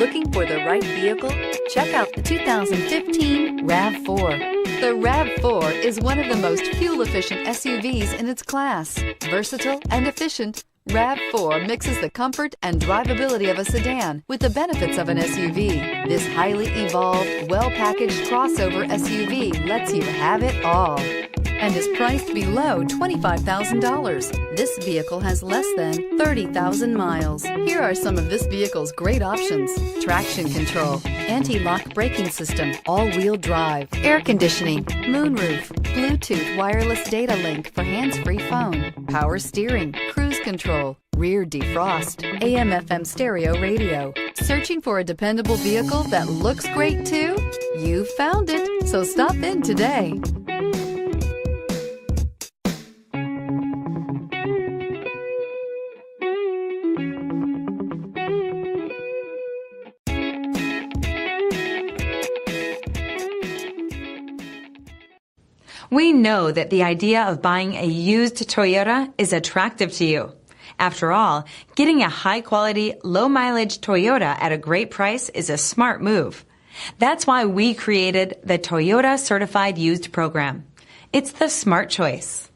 Looking for the right vehicle? Check out the 2015 RAV4. The RAV4 is one of the most fuel-efficient SUVs in its class. Versatile and efficient, RAV4 mixes the comfort and drivability of a sedan with the benefits of an SUV. This highly evolved, well-packaged crossover SUV lets you have it all and is priced below $25,000. This vehicle has less than 30,000 miles. Here are some of this vehicle's great options: traction control, anti-lock braking system, all-wheel drive, air conditioning, moonroof, Bluetooth wireless data link for hands-free phone, power steering, cruise control, rear defrost, AM/FM stereo radio. Searching for a dependable vehicle that looks great too? You found it, so stop in today. We know that the idea of buying a used Toyota is attractive to you. After all, getting a high-quality, low-mileage Toyota at a great price is a smart move. That's why we created the Toyota Certified Used Program. It's the smart choice.